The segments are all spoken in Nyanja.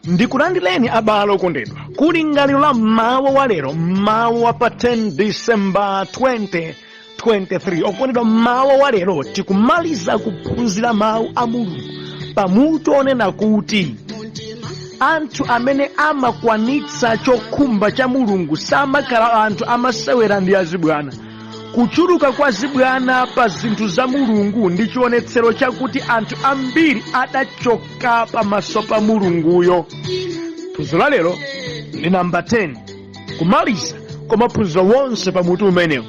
Ndikulandireni abale okondedwa ku lingaliro la mmawa wa lero, mmawa wa pa 10 December 2023. Okondedwa, mmawa wa lero tikumaliza kuphunzira mawu a Mulungu pamutu onena kuti anthu amene amakwanitsa chokhumba cha Mulungu samakhala anthu amasewera ndi azibwana. Kuchuluka kwa zibwana pa zinthu za Mulungu ndi chionetsero chakuti anthu ambiri adachoka pamaso pa Mulunguyo. Phunziro la lero ndi namba 10 kumaliza kwa maphunziro wonse pamutu umenewu,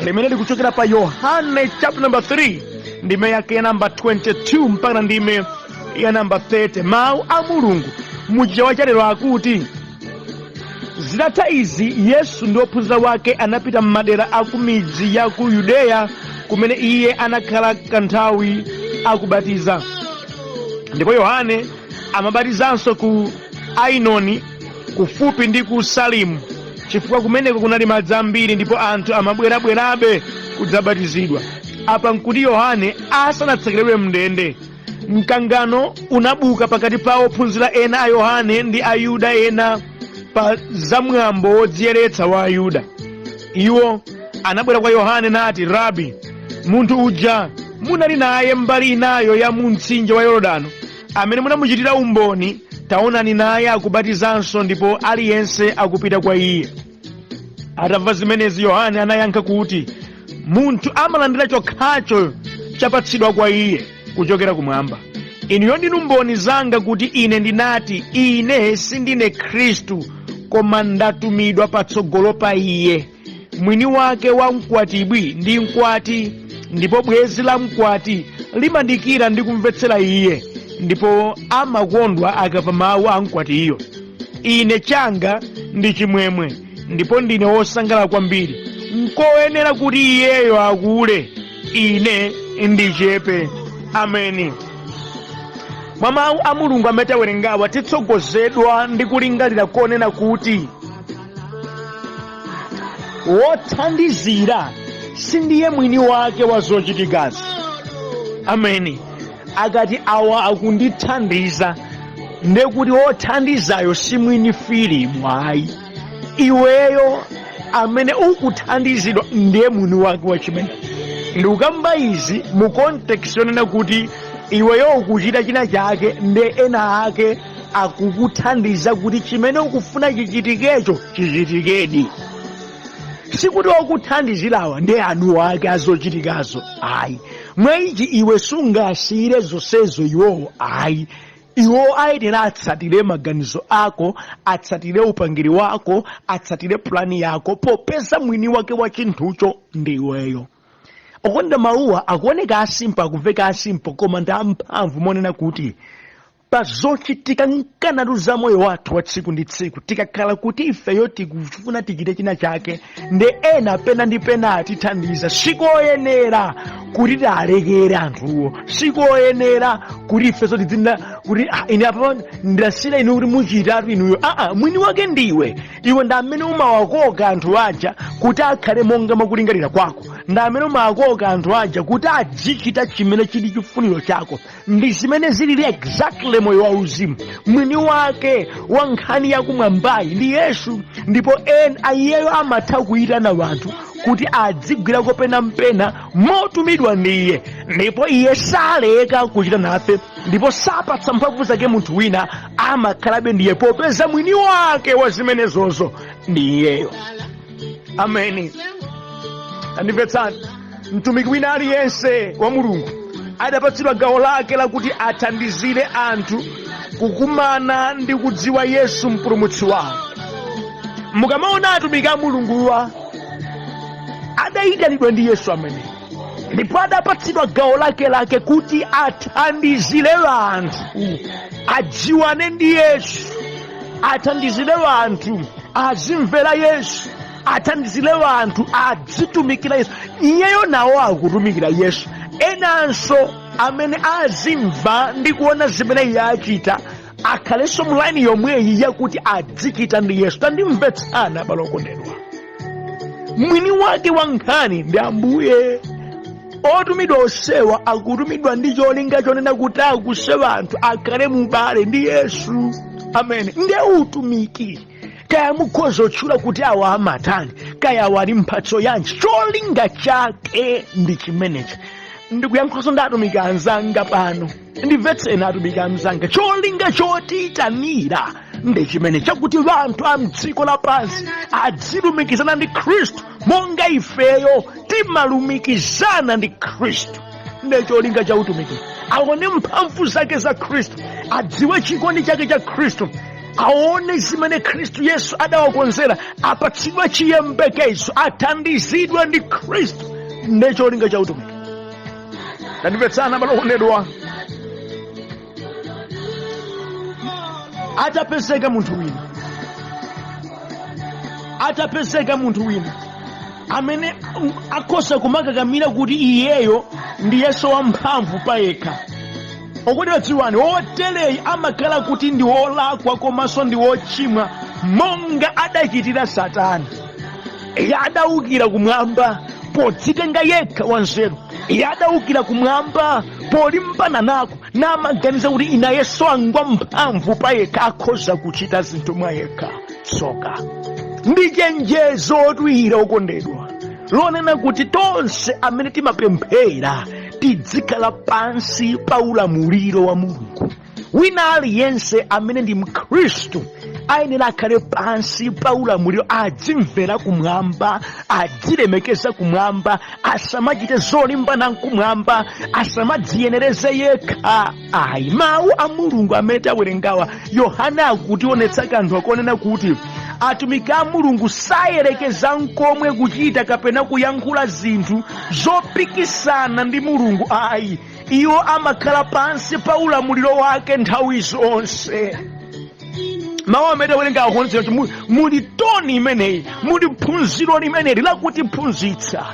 limene likuchokera pa Yohane chapter number 3 ndime yake ya namba 22 mpaka ndime ya namba 30. Mawu a Mulungu muchichewa cha lero akuti zitatha izi Yesu ndi ophunzira wake anapita m'madera a ku midzi ya ku Yudeya kumene iye anakhala kanthawi akubatiza. Ndipo Yohane amabatizanso ku Ainoni kufupi ndi ku Salimu, chifukwa kumeneko kunali madzi ambiri ndipo anthu amabwerabwerabe kudzabatizidwa. Apa nkuti Yohane asanatsekeredwe mndende, mkangano unabuka pakati pa ophunzira ena a Yohane ndi Ayuda ena pa zamwambo wodziyeretsa wa Ayuda. Iwo anabwera kwa Yohane nati, Rabi, munthu uja munali naye mbali inayo ya mu mtsinje wa Yorodano, amene munamuchitira umboni, taonani naye akubatizanso ndipo aliyense akupita kwa iye. Atamva zimenezi Yohane anayankha kuti, munthu amalandira chokhacho chapatsidwa kwa iye kuchokera kumwamba. Inuyo ndinu mboni zanga kuti ine ndinati, ine sindine Khristu, koma ndatumidwa patsogolo pa iye. Mwini wake wa mkwatibwi ndi mkwati, ndipo bwenzi la mkwati limadikira ndi kumvetsera iye, ndipo amakondwa akamva mawu a mkwatiyo. Ine changa ndi chimwemwe, ndipo ndine wosangalala kwambiri. Nkoyenera kuti iyeyo akule, ine ndichepe. Ameni. Mwa mawu a Mulungu amene tawerengawa titsogozedwa ndi kulingalira konena kuti wothandizira sindiye mwini wake wa zochitikazi. Ameni. Akati awa akundithandiza ndekuti wothandizayo si mwini filimu ayi. Iweyo amene ukuthandizidwa ndiye mwini wake wachimene. Ndikukamba izi mu context yonena kuti iweyo ukuchita china chake ndi ena ake akukuthandiza kuti chimene ukufuna chichitikecho chichitikedi. Sikuti wakuthandizirawa ndi anu ake azochitikazo ayi. Mwaichi iwe sungasiyire zonsezo iwowo ayi. Iwo ayenera atsatire maganizo ako, atsatire upangiri wako, atsatire plani yako, popeza mwini wake wa chinthucho ndi iweyo. Okonda mawuwa akuoneka asimpa, akuveka asimpa, koma ndi amphamvu monena kuti pa zochitika mkanatu za moyo wathu wa tsiku ndi tsiku tikakhala kuti ifeyo tikufuna tichite china chake ndi ena pena ndi pena atithandiza, sikoyenera kuti tialekere anthuwo, sikoyenera kuti ifeso tizinda kuti ine apa ndasira inu kuti muchitatu inuyo. Mwini wake ndiwe. Iwe ndi amene umawakoka anthu aja kuti akhale monga makulingalira kwako, ndi amene umawakoka anthu aja kuti azichita chimene chili chifuniro chako, ndi zimene zilili exactly moyo wa uzimu. Mwini wake wa nkhani yakumwambayi ndi Yesu, ndipo iyeyo amatha kuyitana wanthu kuti adzigwirako pena mpena motumidwa ndi iye, ndipo iye saleka kuchita nafe, ndipo sapatsa mphamvu zake munthu wina, amakhalabe ndiye popeza mwini wake wa zimenezozo ndi iyeyo. Ameni. Andimvetsani, mtumiki wina aliyense wa Mulungu adapatsidwa gawo lake lakuti athandizire anthu kukumana ndi kudziwa Yesu mpulumutsi wawo. Mukamaona atumiki a Mulunguwa adayitanidwa ndi Yesu amene, ndipo adapatsidwa gawo lake kuti athandizire anthu adziwane ndi Yesu, athandizire anthu azimvera Yesu, athandizire anthu azitumikira Yesu. Iyeyo nawo akutumikira Yesu. Enanso amene azimva ndi kuona zimene iye achita akhalenso mulaini yomweyi yakuti adzichita ndi Yesu. Tandimvetsana abale okondedwa. Mwini wake wa nkhani ndi Ambuye. Otumidwa osewa akutumidwa ndi cholinga chonena kuti akusewa anthu akhale mubale ndi Yesu. Amen. Ndiye utumiki. Kaya mukhoza otchula kuti awa amatani, kaya wali mphatso yanji, cholinga chake ndi chimenechi. Ndikuyankhulanso ndi atumiki anzanga pano, ndimvetseni atumiki anzanga, cholinga chotiyitanira ndi chimene chakuti anthu a mdziko lapansi adzilumikizana ndi Khristu monga ifeyo timalumikizana ndi Khristu. Ndiye cholinga cha utumiki. Aone mphamvu zake za Khristu, adziwe chikondi chake cha Khristu, aone zimene Khristu Yesu adawakonzera, apatsidwa chiyembekezo, athandizidwa ndi Khristu. Ndiye cholinga cha utumiki. Ndimvetsana balokondedwa. Atapezeka munthu wina amene akhoza kumakakamira kuti iyeyo ndi Yesu wamphamvu payekha. Okondedwa dziwani, otereyi amakhala kuti ndi wolakwa komanso ndi wochimwa monga adachitira Satana. Iye adawukira kumwamba podzitenga yekha wanzeru. Iye adawukira kumwamba polimbana nako namaganiza kuti ina Yesu angwa mphamvu payekha akhoza kuchita zinthu mwa yekha. Tsoka. Ndi chenjezo otwira okondedwa lonena kuti tonse amene timapemphera tidzikhala pansi pa ulamuliro wa Mulungu. Wina aliyense amene ndi Mkhristu ayenera akhale pansi pa ulamuliro, adzimvera kumwamba, adzilemekeza kumwamba, asamachite zolimbana kumwamba, asamadziyenereze yekha. Ayi, mawu a Mulungu amene tawerengawa, Yohana akutionetsa kanthu akonena kuti atumiki a Mulungu sayerekeza nkomwe kuchita kapena kuyankhula zinthu zopikisana ndi Mulungu. Ayi, iwo amakhala pansi pa ulamuliro wake nthawi zonse. Mawu amene tawerenga akuonetsa kuti muli toni imeneyi, muli phunziro limeneli lakuti phunzitsa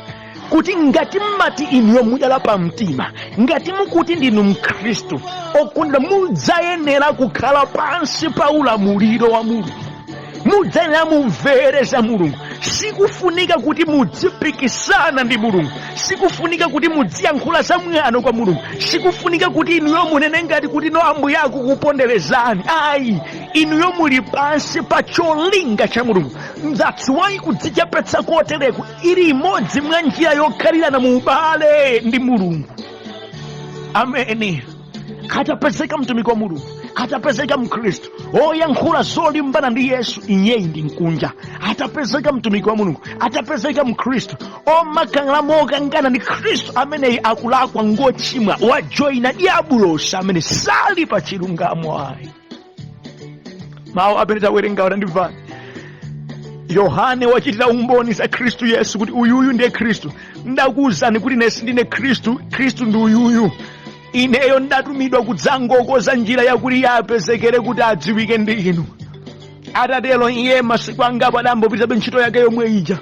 kuti ngati mmati inuyo mudala pa mtima, ngati mukuti ndinu Mkhristu, okondedwa, mudzayenera kukhala pansi pa ulamuliro wa Mulungu. Mudzayenera mumvere za Mulungu. Sikufunika kuti mudzipikisana ndi Mulungu, sikufunika kuti mudziyankhula za mwano kwa Mulungu, sikufunika kuti inuyo munene ngati kuti no ambuye akukuponderezani. Ayi, inuyo muli pansi pa cholinga cha Mulungu. That's why kudzichepetsa kotereku ili imodzi mwa njira yokhalirana mu ubale ndi Mulungu. Ameni. Atapezeka mtumiki wa Mulungu, atapezeka Mkhristu oyankhula zolimbana ndi Yesu, iyeyi ndi nkunja. Atapezeka mtumiki wa Mulungu, atapezeka Mkhristu omakangala mokangana ndi Khristu, ameneyi akulakwa ngochimwa, wajoyina diabulosi, amene sali pa chilungamo. Ayi, mawu amene tawerengawa ndimvani. Yohane wachitira umboni za Khristu Yesu kuti uyuyu ndiye Khristu. Ndakuwuzani kuti ine sindine Khristu, Khristu ndi uyuyu. Ineyo ndatumidwa kudzangokoza njira yakuti yapezekere kuti adziwike ndi inu. Atatero iye masiku angapo adambopitabe ntchito yake yomwe ija.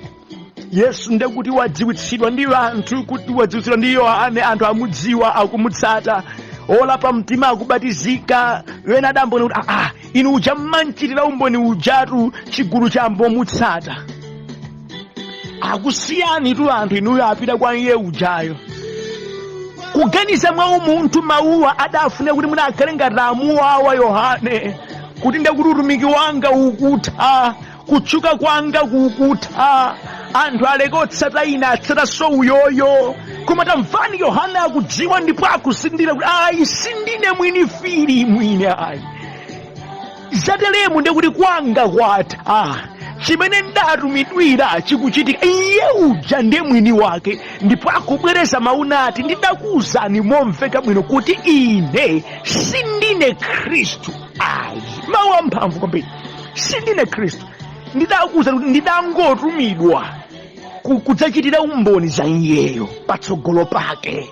Yesu ndekuti wadziwitsidwa ndi anthu, kuti wadziwitsidwa ndi Yohane, anthu amudziwa akumutsata, olapa mtima akubatizika. Wena adamboni kuti inu uja mmanchitira umboni ujatu chigulu cha ambomutsata. Akusiyani tu anthu inuyo apita kwa iye ujayo. Kuganiza mwa umunthu mawuwa adafune kuti muna akhale ngati amuwawa Yohane, kuti ndekuti utumiki wanga ukutha, kutchuka kwanga kukutha, anthu aleke otsata ine atsatanso uyoyo. Koma tamvani Yohane akudziwa ndipo akusindira kuti ayi, sindine mwini fili mwini. Ayi, zatelemo ndekuti kwanga kwatha, chimene ndatumidwira chikuchitika. Iye uja ndiye mwini wake, ndipo akubwereza mawu ati ndidakuwuzani momveka bwino kuti ine sindine Khristu. Ayi, mawu amphamvu kwambiri. Sindine Khristu, ndidakuwuzani kuti ndidangotumidwa kudzachitira umboni za iyeyo patsogolo pake.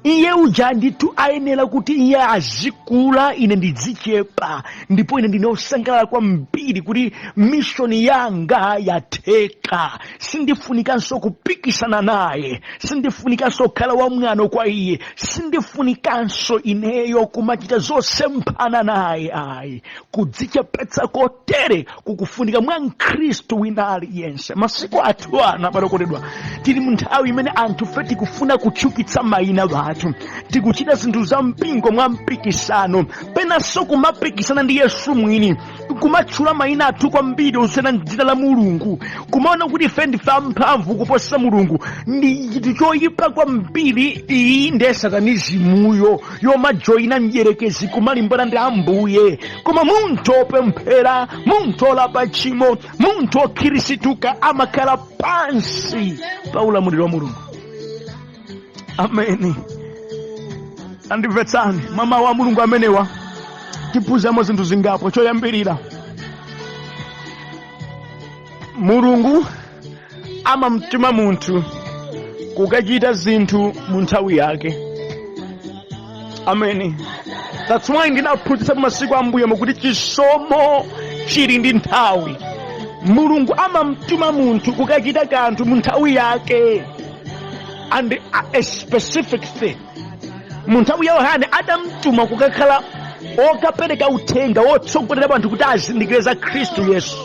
Iye uja ndithu ayenera kuti iye azikula, ine ndidzichepa, ndipo ine ndine osangalala kwambiri kuti mishoni yanga yatheka. Sindifunikanso kupikisana naye, sindifunikanso kukhala wamwano kwa iye, sindifunikanso ineyo kumachita zosemphana naye. Ayi, kudzichepetsa kotere kukufunika mwa Mkhristu wina aliyense. Masiku athu ana balokondedwa, tili mu nthawi imene anthu fe tikufuna kutchukitsa mayina ake. wathu tikuchita zinthu za mpingo mwa mpikisano, penanso kumapikisana ndi Yesu mwini, kumatchula mayina athu kwambiri osiyana m'dzina la Mulungu, kumaona kuti ife ndife amphamvu kuposa Mulungu. Ndi chinthu choyipa kwambiri. Iyi ndiye satanizimuyo yomajoyina mdierekezi kumalimbana ndi Ambuye. Koma munthu opemphera, munthu olapa tchimo, munthu okhirisituka amakhala pansi pa ulamuliro wa Mulungu. Ameni. Andimvetsani, mama wa Mulungu amenewa tiphunzamo zinthu zingapo. Choyambirira, Mulungu amamtuma munthu kukachita zinthu mu nthawi yake. Ameni. That's why ndinaphunzitsa masiku ambuye kuti chisomo chili ndi nthawi. Mulungu amamtuma munthu kukachita kanthu mu nthawi yake, and a specific thing. Mu nthawi ya Yohane adamtuma kukakhala okapereka uthenga wotsogolera anthu kuti azindikire za Khristu Yesu.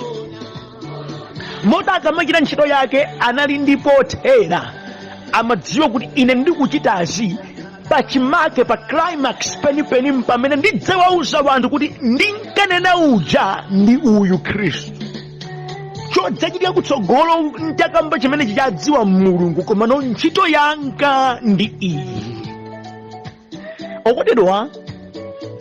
Mota akamachita ntchito yake anali ndi pothera, amadziwa kuti ine ndikuchitazi pachimake pa climax penipeni pamene ndidzawauza anthu kuti ndinkanena uja ndi uyu Khristu. Chodzachitika kutsogolo ntakamba chimene chichadziwa Mulungu, koma no ntchito yanga ndi iyi. Okondedwa,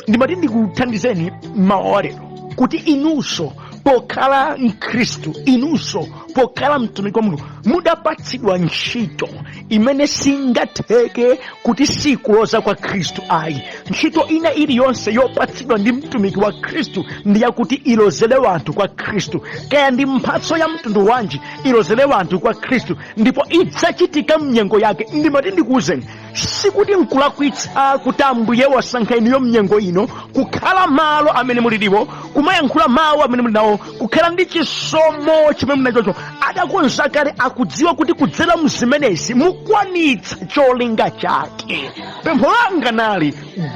ndimati ndikuthandizeni mawa lero kuti inunso pokhala mkhristu, inunso pokhala mtumiki wa Mulungu, mudapatsidwa ntchito imene singatheke kuti sikuloza kwa Khristu ayi. Ntchito ina iliyonse yopatsidwa ndi mtumiki wa Khristu ndi yakuti ilozere wanthu kwa Khristu. Kaya ndi mphatso ya mtundu wanji, ilozere wanthu kwa Khristu ndipo idzachitika mnyengo yake. Ndimati ndikuwuzeni, sikuti nkulakwitsa kuti Ambuye wasankha inuyo mnyengo ino kukhala malo amene muliliwo, kumayankhula mawu amene muli nawo, kukhala ndi chisomo chimene munachocho. Adakonza kale, akudziwa kuti kudzera mzimenezi mukwanitsa cholinga chake. Pempho langa nali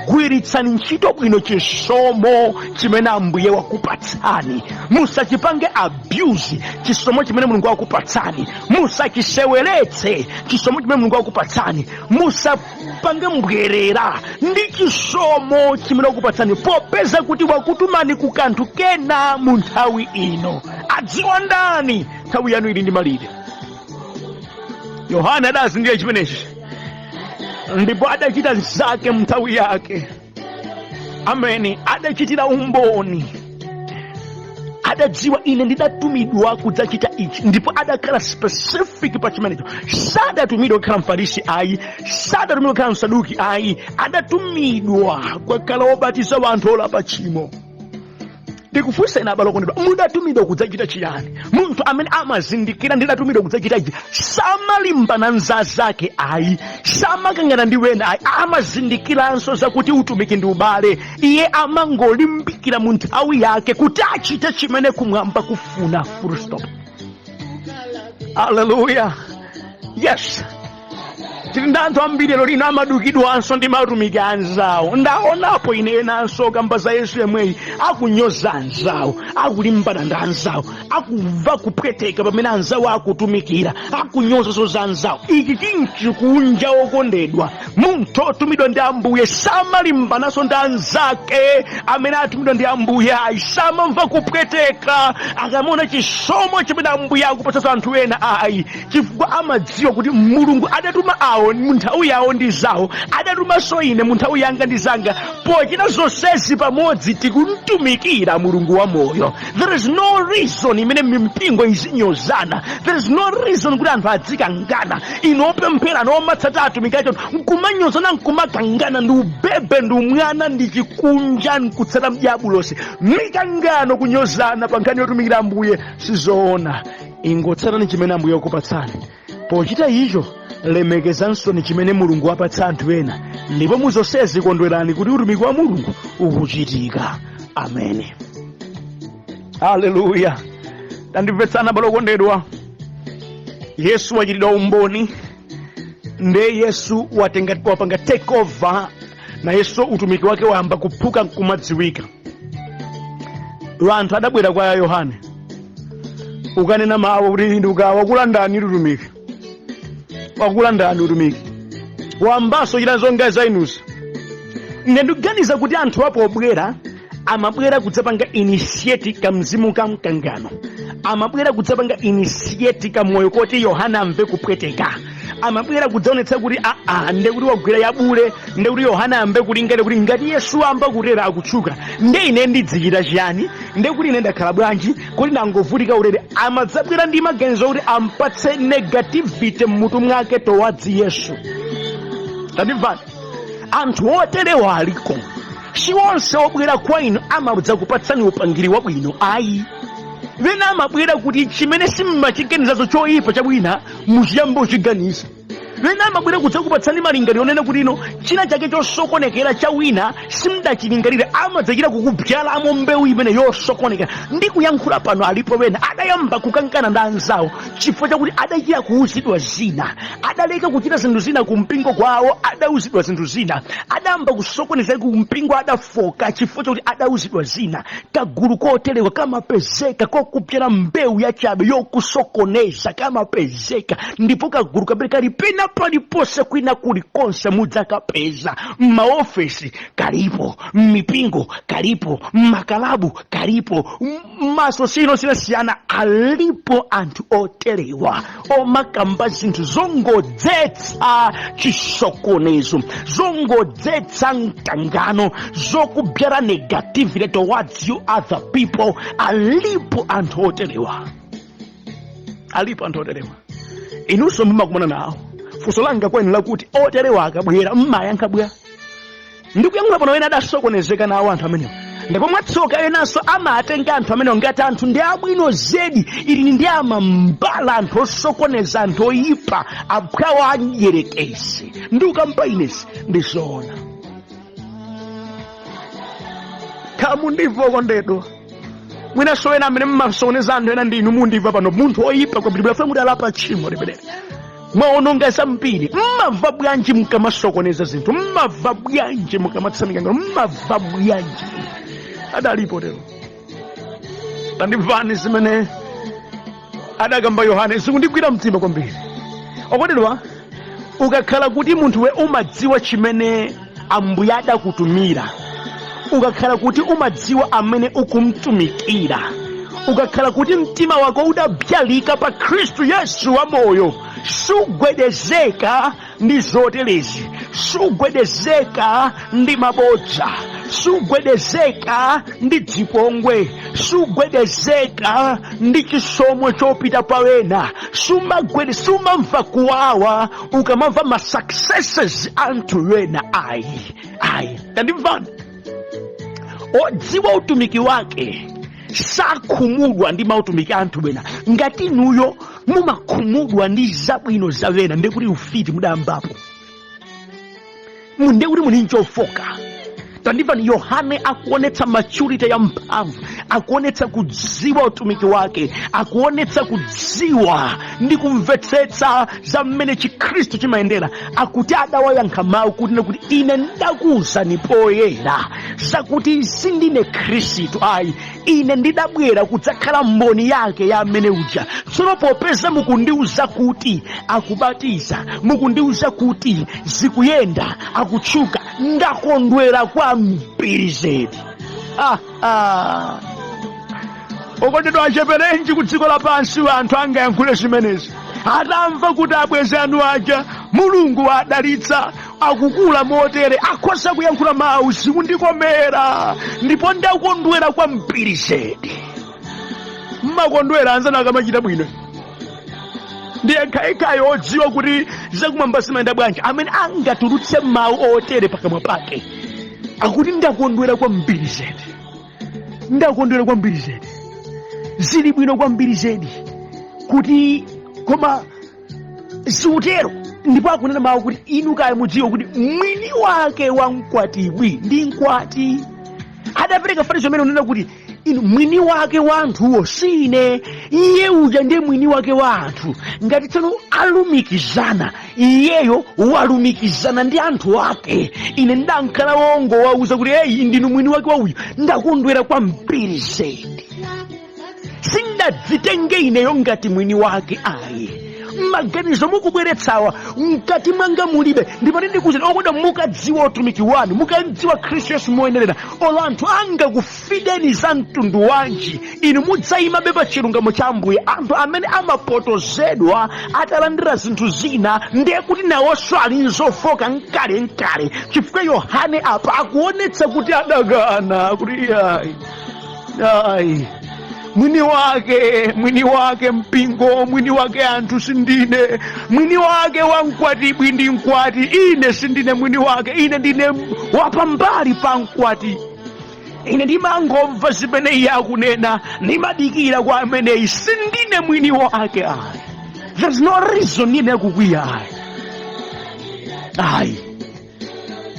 gwiritsani ntchito bwino chisomo chimene Ambuye wakupatsani. Musachipange abuse chisomo chimene Mulungu wakupatsani. Musachiseweletse chisomo chimene Mulungu wakupatsani. Musapange mbwerera ndi chisomo chimene wakupatsani, popeza kuti wakutumani ku kanthu kena mu nthawi ino. Adziwa ndani nthawi yanu ili ndi malire. Yohana adazindikira chimenechi ndipo adachita zake mnthawi yake. Ameni. Adachitira umboni, adadziwa ine ndidatumidwa kudzachita ichi, ndipo adakhala specific pa chimenecho. Sadatumidwa kukhala mfarisi ayi, sadatumidwa kukhala msaduki ayi, adatumidwa kukhala wobatiza wanthu olapa tchimo. Ndikufunseni abale okondedwa, mudatumidwa kudzachita chiyani? Munthu amene amazindikira ndidatumidwa kudzachita ichi samalimbana nzake ayi, samakangana ndi wena ayi, amazindikiranso zakuti utumiki ndi ubale. Iye amangolimbikira mu nthawi yake kuti achite chimene kumwamba kufuna. Full stop. Hallelujah. Yes. Tili ndi anthu ambiri lero lino amadukidwanso ndi atumiki anzawo. Ndaonapo ine enanso kamba za Yesu yemweyi akunyoza anzawo, akulimbana ndi anzawo, akumva kupweteka pamene anzawo akutumikira, akunyozanso za anzawo. Ichi chinchikunja okondedwa. Munthu otumidwa ndi Ambuye samalimbananso ndi anzake amene atumidwa ndi Ambuye ayi, samamva kupweteka akamona chisomo chimene Ambuye akupatsa anthu ena ayi, chifukwa amadziwa kuti Mulungu adatuma awo mu nthawi yawo ndi zawo, adatumanso ine mu nthawi yanga ndi zanga. Pochita zonsezi pamodzi tikumtumikira Mulungu wa moyo. There is no reason imene mipingo izinyozana. There is no reason kuti anthu adzikangana. Inopemphera nomatsata atumiki acho nkumanyozana nkumakangana ndi ubebe ndi umwana ndi chikunja nkutsata mdiabulose. Mikangano kunyozana pa nkhani yotumikira Ambuye sizoona. Ingotsatani chimene Ambuye wakupatsani. Pochita icho lemekezanso ni chimene Mulungu wapatsa anthu ena, ndipo muzonsezi kondwerani kuti utumiki wa Mulungu ukuchitika. Ameni. Haleluya. Tandimvetsana abale okondedwa. Yesu wachitidwa umboni, nde Yesu wapanga take over, na Yesu utumiki wake wayamba kuphuka kumadziwika. Anthu adabwera kwa Yohane, ukanena mawu kuti ndi ukawa wakulandani utumiki, wakulandani utumiki. wambaso chilazonga zainusa. Ndikuganiza kuti anthu apo obwera amabwera kudzapanga initiate kamzimu ka mkangano, amabwera kudzapanga initiate ka moyo koti Yohana amve kupweteka, amabwera kudzaonetsa kuti ndekuti wagwira yabule, ndekuti Yohana amve kulingana kuti ngati Yesu amba kutera akutchuka nde ine ndidzichita chiyani, ndekuti ine ndakhala bwanji kuti nangovutika ulere. Amadzabwera ndi maganizo kuti ampatse negativity mmutu mwake towards Yesu. Tandimvani, anthu oterewa aliko. Si wonse obwera kwa inu amabudza kupatsani upangiri wabwino ayi. Wena amabwera kuti chimene simmachiganizazo choyipa chabwina muchiyambo uchiganiza. Wena amabwera kudza kupatsani malingaliro onena kuti ino china chake chosokonekera cha wina simdachilingalire, amadzachita kukubyalamo mbewu imene yosokonekera. Ndi kuyankhula pano alipo wena adayamba kukankana ndi anzawo chifukwa chakuti adachita kuuzidwa zina, adaleka kuchita zinthu zina kumpingo kwawo, adauzidwa zinthu zina, adayamba kusokoneza kumpingo, adafoka chifukwa chakuti adauzidwa zina. Kagulu koterewa kamapezeka kokupyala mbewu yachabe yokusokoneza kamapezeka, ndipo kagulu kabiri kalipena palipose kwina kulikonse mudzakapeza. M'maofesi kalipo, m'mipingo kalipo, m'makalabu kalipo, m'masosiyano siyana alipo anthu oterewa omakamba zinthu zongodzetsa chisokonezo, zongodzetsa mkangano, zokubyala negativity towards you other people. Alipo anthu oterewa, alipo anthu oterewa. Inunso mumakumana nawo. Funso langa kwenu lakuti oterewa akabwera mmayankha bwa. Ndikuyankhula pano wena adasokonezeka nawo anthu amenewo, ndipo mwatsoka enanso amatenga anthu amenewo ngati anthu ndi abwino zedi. Ili ndi amambala anthu osokoneza, anthu oyipa, abwawo anyerekezi. Ndiukampa inesi ndizoona kamu ndivoko ndedwa. Mwinaso wena amene mmasokoneza anthu ena ndinu mundimva pano, munthu oyipa kwa Biblia funa kuti alapa tchimo limeneli. Mwaononga zambiri. Mmava bwanji mukamasokoneza zinthu? Mmava bwanji mukamatsa mikangano? Mmava bwanji? Adalipo lero. Tandimvani zimene adakamba Yohane zikundigwira mtima kwambiri. Okondedwa, ukakhala kuti munthu we umadziwa chimene Ambuye adakutumira, ukakhala kuti umadziwa amene ukumtumikira, ukakhala kuti mtima wako udabyalika pa Khristu Yesu wa moyo, sugwedezeka ndi zotelezi, sugwedezeka ndi mabodza, sugwedezeka ndi dzipongwe, sugwedezeka ndi chisomo chopita pawena, sumamva kuwawa ukamamva ma successes anthu wena. Ayi tandimvani, odziwa utumiki wake sakhumudwa ndi mautumiki anthu wena. Ngati nuyo mumakhumudwa ndi zabwino za wena, ndekuti ufiti mudambapo, ndekuti muli nchofoka. Tandimvani, Yohane akuonetsa maturity ya mphamvu, akuonetsa kudziwa utumiki wake, akuonetsa kudziwa ndi kumvetsetsa za mmene Chikhristu chimayendera. Akuti adawayankha mawu kuti ine ndakuwuzani poyera zakuti sindine Khristu ayi, ine ndidabwera kudzakhala mboni yake ya amene uja. Tsono popeza mukundiuza kuti akubatiza, mukundiuza kuti zikuyenda, akutchuka, ndakondwera kwambiri zedi. Okondedwa acheperenji ku dziko lapansi anthu angayankhule zimenezi. Atamva kuti abwenzi anu aja Mulungu wadalitsa, akukula motere, akhoza kuyankhula mawu zikundikomera, ndipo ndakondwera kwambiri zedi. Mmakondwera anzanu akamachita bwino. Ndiye khayikhayi odziwa kuti zakumwamba zimayenda bwanji amene angatulutse mawu otere pakamwa pake. Akuti ndakondwera kwambiri zedi, ndakondwera kwambiri zedi, zili bwino kwambiri zedi, kuti koma ziutero. Ndipo akunena mawu kuti inu kaya mudziwa kuti mwini wake wa mkwatibwi ndi mkwati. Adapereka fanizo amene unena kuti inu mwini wake wa anthuwo sine, iye uja ndiye mwini wake wa anthu. Ngati tsono alumikizana, iyeyo walumikizana ndi anthu ake. Ine ndankhala wongo wauza kuti ndinu mwini wake wa uyu, ndakondwera kwambiri zedi. Sindadzitenge ineyo ngati mwini wake ayi, maganizo mukubweretsawa mkati mwanga mulibe. Ndipo ndikuwuzeni okoda mukadziwa utumiki wanu, mukadziwa Khristu Yesu moyenerera, olo anthu anga kufideni za mtundu wanji, inu mudzayimabe pa chilungamo cha Ambuye. Anthu amene amapotozedwa atalandira zinthu zina ndiye kuti nawonso ali nzofoka nkale chifukwa Yohane apa akuonetsa kuti adakana kuti ayi mwini wake mpingo, mwini wake anthu sindine, mwini wake wamkwatibwi ndi mkwati, ine sindine mwini wake, ine ndine wapambali pa mkwati, ine ndimangomva zimene iye akunena, ndimadikira kwa ameneyi, sindine mwini wake. There's no reason ine kukwiya.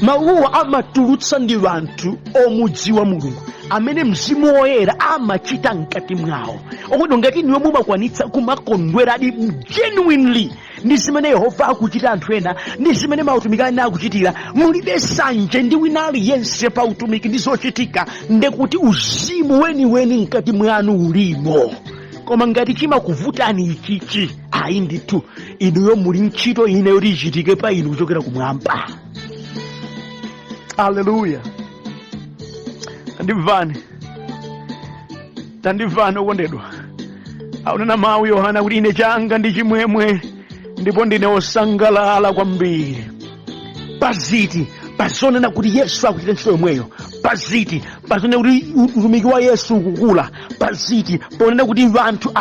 Mawuwa amatulutsa ndi wanthu omudziwa Mulungu, amene Mzimu Woyera amachita mkati mwawo. Okodo ngati niwe mumakwanitsa kumakondweradi genuinely ndi zimene Yehova akuchita anthu ena, ndi zimene mautumiki ena akuchitira, mulibe sanje ndi wina aliyense pa utumiki ndi zochitika, ndekuti uzimu weniweni mkati mwanu ulimo. Koma ngati chimakuvutani ichichi, ayi ndithu inuyo muli ntchito ine yoti ichitike pa inu kuchokera kumwamba. Hallelujah. Tandimvani okondedwa. Akunena mawu Yohana kuti ine changa ndi chimwemwe ndipo ndine osangalala kwambiri. Paziti pazonena kuti Yesu akuchita ntchito yomweyo, paziti pazonena kuti utumiki wa Yesu ukukula, paziti ponena kuti vanthu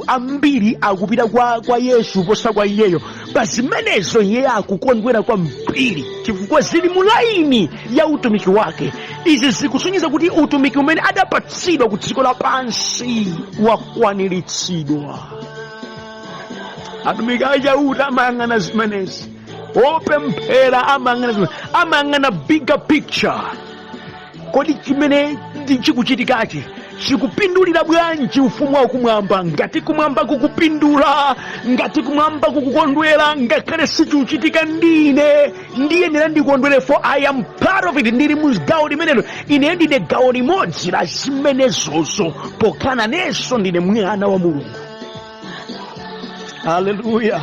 ambiri akupita kwa Yesu posa kwa iyeyo, pazimenezo iye akukondwera kwambiri chifukwa zili mulaini ya utumiki wake. Izi zikusonyeza kuti utumiki umene adapatsidwa ku dziko lapansi wakwaniritsidwa. Atumiki achauta amayang'ana zimenezi, opemphera amang'ana bigger picture. Kodi chimene chikuchitikachi chikupindulira bwanji ufumu wa kumwamba? Ngati kumwamba kukupindula, ngati kumwamba kukukondwera, ngakhale sichikuchitika ndine ndiyenera ndikondwere, for I am part of it. Ndili mu gawo limenelo, ine ndine gawo limodzi la zimenezozo pokhala nenso ndine mwana wa Mulungu. Hallelujah.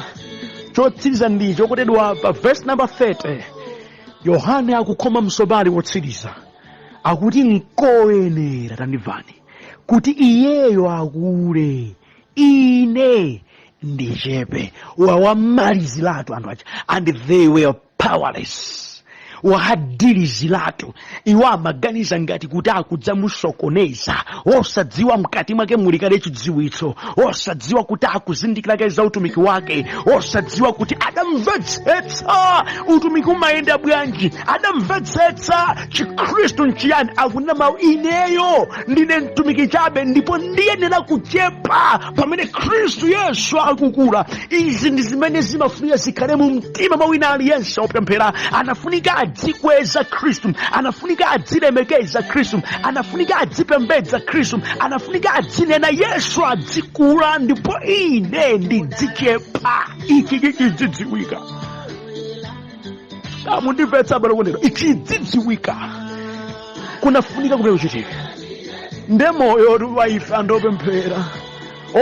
Chotsiriza ndicho kotedwa pa verse number 30. Yohane akukhoma msobali wotsiriza, akuti nkoyenera, tandimvani, kuti iyeyo akule, ine ndichepe. Wawamaliziratu anthu aja, and they were powerless. Wahadiriziratu, iwo amaganiza ngati kuti akudzamusokoneza, osadziwa mkati mwake mulikale chidziwitso, osadziwa kuti akuzindikira za utumiki wake, osadziwa kuti adamvetsetsa utumiki umayenda bwanji, adamvetsetsa Chikhristu nchiyani. Akunena mawu, ineyo ndine mtumiki chabe ndipo ndiyenera kuchepa pamene Khristu Yesu akukula. Izi ndi zimene zimafunika zikhale mu mtima mwa wina aliyense opemphera. Anafunika adzikweza Khristu, anafunika adzilemekeza Khristu, anafunika adzipembedza Khristu, anafunika adzinena Yesu adzikula ndipo ine ndidzichepa. Ichi chidzidziwika. Mundimvetsa bwana kondero, ichi chidzidziwika kunafunika kumene kuchitika. Nde moyo waife andopemphera,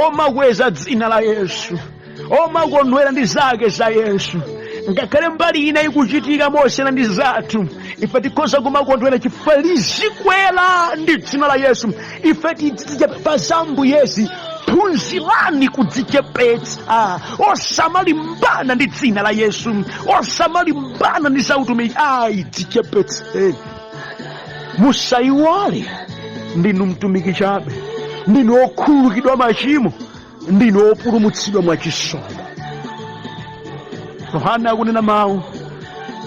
omakweza dzina la Yesu, omakondwera ndi zake za Yesu, ngakhale mbali ina ikuchitika mosiyana ndi zathu, ife tikhoza kumakondwera chifukwa lizikwera ndi dzina la Yesu. Ife tidzichepa za Ambuyezi. Phunzirani kudzichepetsa, osamalimbana ndi dzina la Yesu, osamalimbana ndi zautumiki. Dzichepetseni. Musayiwale ndinu mtumiki chabe, ndinu okhululukidwa machimo, ndinu opulumutsidwa mwachisomo. Yohana akunena mawu,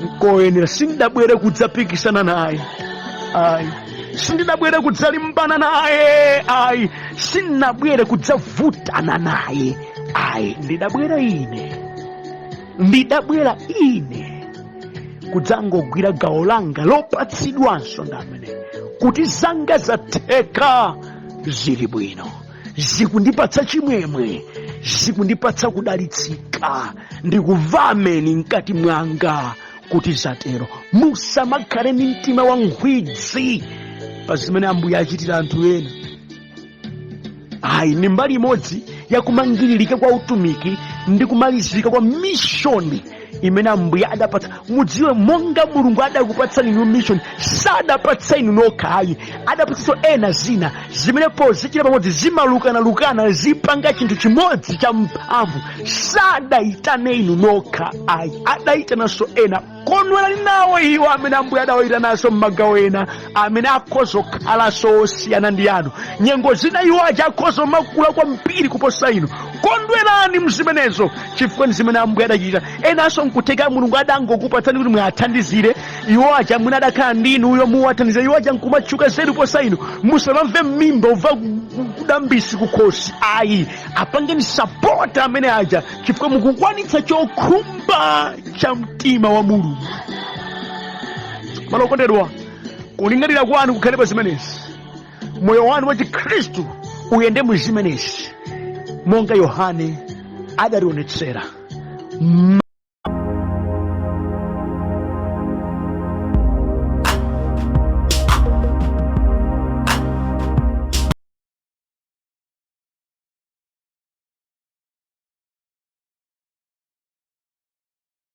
nkoyenera, sindabwere kudzapikisana naye, sindinabwere kudzalimbana naye, sindinabwere kudzavutana naye, ndidabwera ine kudzangogwira gawo langa lopatsidwanso ndamene, kuti zanga zatheka zili bwino, zikundipatsa chimwemwe, zikundipatsa kudalitsika, ndikuvameni mkati mwanga kuti zatero. Musamakhale ndi mtima wa nkhwidzi pa zimene Ambuye achitira anthu ena. Ni mbali imodzi yakumangiririka kwa utumiki ndi kumalizika kwa mishoni imene Ambuye adapatsa. Mudziwe monga Mulungu adakupatsani inu mission, sadapatsa inu nokhayi, adapatsanso ena zina zimene pozichita pamodzi zimalukana zipanga chinthu chimodzi cha mphamvu. Sadayitane inu nokha ayi, adayitananso ena. Kondwerani nawo iwo amene Ambuye adawayitananso m'magawo ena, amene akhoza kukhalanso osiyana ndi anu. Nyengo zina iwo aja akhoza makula kwambiri kuposa inu. Kondwerani mzimenezo chifukwa ndi zimene Ambuye adachita. Enanso nkuteka Mulungu adangokupatsani kuti mwathandizire iwo aja mwina adakhala ndi inu, uyo muwathandizire iwo aja nkumatchuka zedi posa inu. Musamamve mimba uva kudambisi kukhosi ayi, apangeni sapota amene aja chifukwa mukukwanitsa chokhumba cha mtima wa Mulungu. Malokondedwa, kulingalira kwanu kukhale pa zimenezi, moyo wanu wa Chikhristu uyende mu zimenezi monga Yohane adalionetsera.